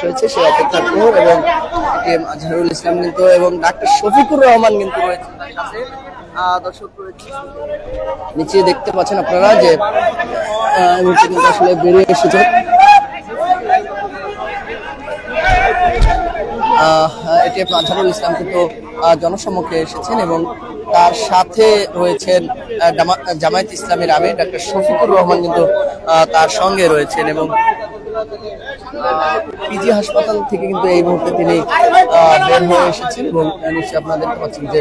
হয়েছে সেই অপেক্ষার প্রহর এবং এটিএম আজহারুল ইসলাম কিন্তু এবং ডাক্তার শফিকুর রহমান কিন্তু রয়েছে তার সাথে। দর্শক রয়েছে নিচে দেখতে পাচ্ছেন আপনারা যে কিন্তু আসলে বেরিয়ে এসেছে এটিএম আজহারুল ইসলাম কিন্তু জনসম্মুখে এসেছেন এবং তার সাথে রয়েছেন জামায়াত ইসলামীর আমির ডাক্তার শফিকুর রহমান কিন্তু তার সঙ্গে রয়েছেন এবং পিজি হাসপাতাল থেকে কিন্তু এই মুহূর্তে তিনি বের হয়ে এসেছেন এবং নিশ্চয়ই আপনারা দেখতে পাচ্ছেন যে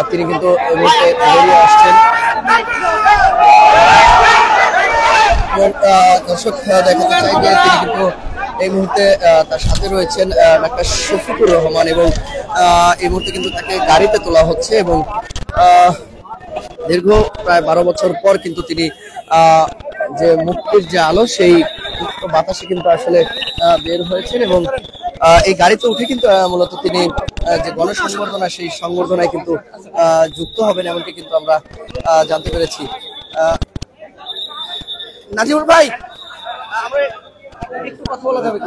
তিনি কিন্তু এই মুহূর্তে বেরিয়ে আসছেন। দর্শক দেখাতে চাই যে তিনি কিন্তু এই মুহূর্তে তার সাথে রয়েছেন ডাক্তার শফিকুর রহমান এবং এই মুহূর্তে কিন্তু তাকে গাড়িতে তোলা হচ্ছে এবং দীর্ঘ প্রায় 12 বছর পর কিন্তু তিনি যে মুক্তির যে আলো সেই বাতাসে কিন্তু আসলে বের হয়েছেন এবং এই গাড়িতে উঠে কিন্তু মূলত তিনি যে গণসংবর্ধনা সেই সংবর্ধনায় কিন্তু যুক্ত হবেন এমনটি কিন্তু আমরা জানতে পেরেছি। নাজিমুল ভাই একটু কথা বলা যাবে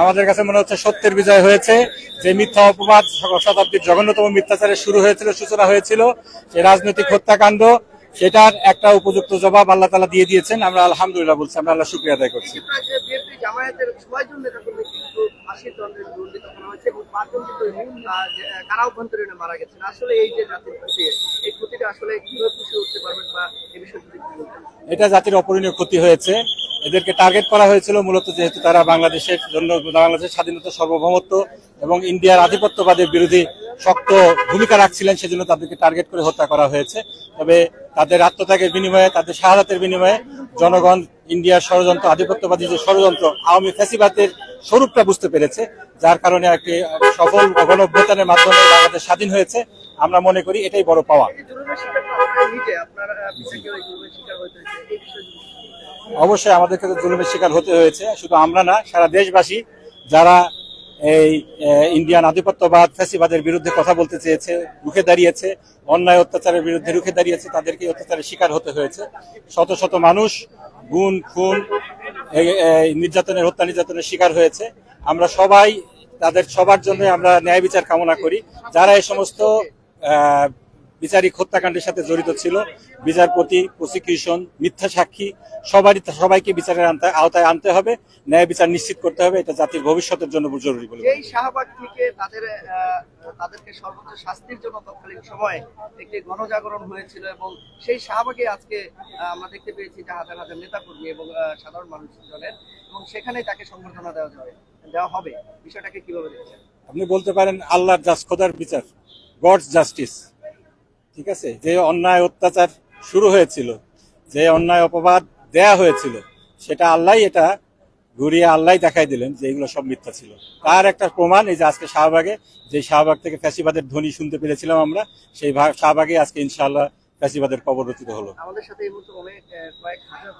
আমাদের কাছে মনে হচ্ছে সত্যের বিজয় হয়েছে। যে মিথ্যা অপবাদ শতাব্দীর জঘন্যতম মিথ্যাচারের সূচনা হয়েছিল সেই রাজনৈতিক হত্যাকাণ্ড সেটার একটা উপযুক্ত জবাব আল্লাহ তাআলা দিয়ে দিয়েছেন। আমরা আলহামদুলিল্লাহ বলছি, আমরা আল্লাহ শুকরিয়া আদায় করছি। এটা জাতির অপূরণীয় ক্ষতি হয়েছে। এদেরকে টার্গেট করা হয়েছিল মূলত যেহেতু তারা বাংলাদেশের জন্য বাংলাদেশের স্বাধীনতা সার্বভৌমত্ব এবং ইন্ডিয়ার আধিপত্যবাদের বিরোধী শক্ত ভূমিকা রাখছিলেন, সেজন্য তাদেরকে টার্গেট করে হত্যা করা হয়েছে। তবে তাদের আত্মত্যাগের বিনিময়ে, তাদের শাহাদাতের বিনিময়ে জনগণ ইন্ডিয়ার ষড়যন্ত্র, আধিপত্যবাদী যে ষড়যন্ত্র, আওয়ামী ফ্যাসিবাদের স্বরূপটা বুঝতে পেরেছে, যার কারণে একটি সফল গণঅভ্যুত্থানের মাধ্যমে বাংলাদেশ স্বাধীন হয়েছে। আমরা মনে করি এটাই বড় পাওয়া। অবশ্যই আমাদেরকে তো জুলুমের শিকার হতে হয়েছে, শুধু আমরা না, সারা দেশবাসী যারা এই ইন্ডিয়ান আধিপত্যবাদ ফ্যাসিবাদের বিরুদ্ধে কথা বলতে চেয়েছে, রুখে দাঁড়িয়েছে, অন্যায় অত্যাচারের বিরুদ্ধে রুখে দাঁড়িয়েছে, তাদেরকে অত্যাচারের শিকার হতে হয়েছে। শত শত মানুষ গুম খুন নির্যাতনের হত্যা নির্যাতনের শিকার হয়েছে। আমরা সবাই তাদের সবার জন্য আমরা ন্যায় বিচার কামনা করি। যারা এই সমস্ত বিচারিক হত্যাকাণ্ডের সাথে জড়িত ছিল, বিচারপতি, প্রসিকিউশন, মিথ্যা সাক্ষী সবাইকে বিচারের আওতায় আনতে হবে, ন্যায় বিচার নিশ্চিত করতে হবে। এটা জাতির ভবিষ্যতের জন্য জরুরি বলে। এই শাহবাগ থেকে তাদেরকে সর্বোচ্চ শাস্তির জন্য তৎকালীন সময়ে একটি গণজাগরণ হয়েছিল এবং সেই শাহবাগে আজকে আমরা দেখতে পেয়েছি যে হাজার হাজার নেতাকর্মী এবং সাধারণ মানুষজনের, এবং সেখানে তাকে সংবর্ধনা দেওয়া হবে। বিষয়টাকে কিভাবে দেখছেন? আপনি বলতে পারেন আল্লাহর খোদার বিচার, গডস জাস্টিস। ঠিক আছে, যে অন্যায় অত্যাচার শুরু হয়েছিল, যে অন্যায় অপবাদ দেয়া হয়েছিল, সেটা আল্লাহ এটা ঘুরিয়ে আল্লাহ দেখাই দিলেন যে এগুলো সব মিথ্যা ছিল। তার একটা প্রমাণ এই যে আজকে শাহবাগে, যে শাহবাগ থেকে ফ্যাসিবাদের ধ্বনি শুনতে পেরেছিলাম আমরা, সেই শাহবাগে আজকে ইনশাআল্লাহ ফ্যাসিবাদের কবর রচিত হলো। আমাদের সাথে এই মুহূর্তে কয়েক হাজার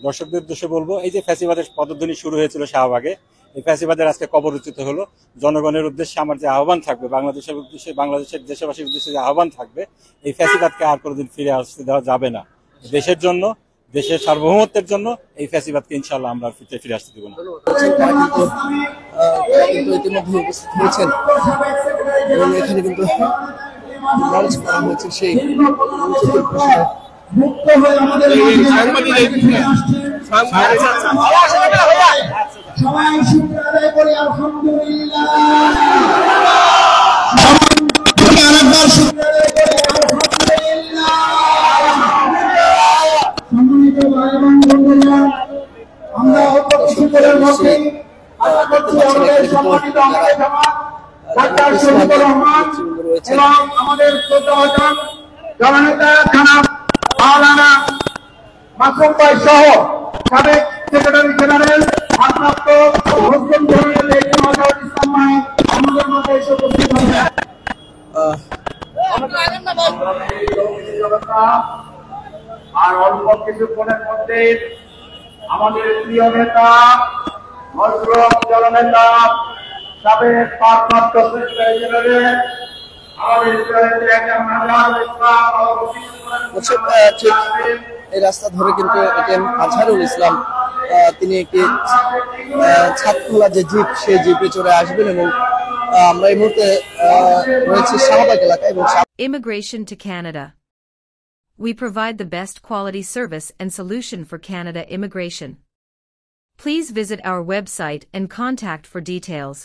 দর্শকদের উদ্দেশ্যে বলবো, এই যে ফ্যাসিবাদের পদধ্বনি শুরু হয়েছিল শাহবাগে, এই ফ্যাসিবাদের আজকে কবর রচিত হলো। জনগণের উদ্দেশ্যে আমার যে আহ্বান থাকবে, বাংলাদেশের উদ্দেশ্যে, বাংলাদেশের দেশবাসীর উদ্দেশ্যে যে আহ্বান থাকবে, এই ফ্যাসিবাদকে আর কোনোদিন ফিরে আসতে দেওয়া যাবে না। দেশের জন্য, দেশের সার্বভৌমত্বের জন্য এই ফ্যাসিবাদকে ইনশাআল্লাহ আমরা ফিরে আসতে দেব না। ইতিমধ্যে উপস্থিত হয়েছেন এবং এখানে কিন্তু লঞ্চ করা হয়েছে সেই মুক্ত হয়ে আমাদের সবাই শুকরিয়া আদায় করি আলহামদুলিল্লাহ। আরেকবার শুকরিয়া আদায় করি আলহামদুলিল্লাহ। সম্মানিত ভাই এবং বন্ধুগণ, আমরা অল্প কিছুক্ষণের মধ্যে আশা করছি আমাদের সম্মানিত আমাদের জামাত ডাক্তার শফিকুর রহমান এবং আমাদের শ্রদ্ধাভাজন জননেতা জনাব মাওলানা মাসুম ভাই সহ সাবেক সেক্রেটারি জেনারেল ভারপ্রাপ্ত মুসলিম জেনারেল এটিএম আজহারুল ইসলাম ভাই আমাদের মধ্যে এসে উপস্থিত হয়েছেন। আর অল্প কিছুক্ষণের মধ্যে আমাদের প্রিয় নেতা মজলুম জননেতা সাবেক ভারপ্রাপ্ত সেক্রেটারি জেনারেল ঠিক এই রাস্তা ধরে কিন্তু এটিএম আজহারুল ইসলাম তিনি একটি ছাদখোলা যে জিপ সেই জিপে চড়ে আসবেন এবং আমরা এই মুহূর্তে রয়েছে শাহবাগ এলাকায় এবং Immigration to Canada. We provide the best quality service and solution for Canada immigration. Please visit our website and contact for details.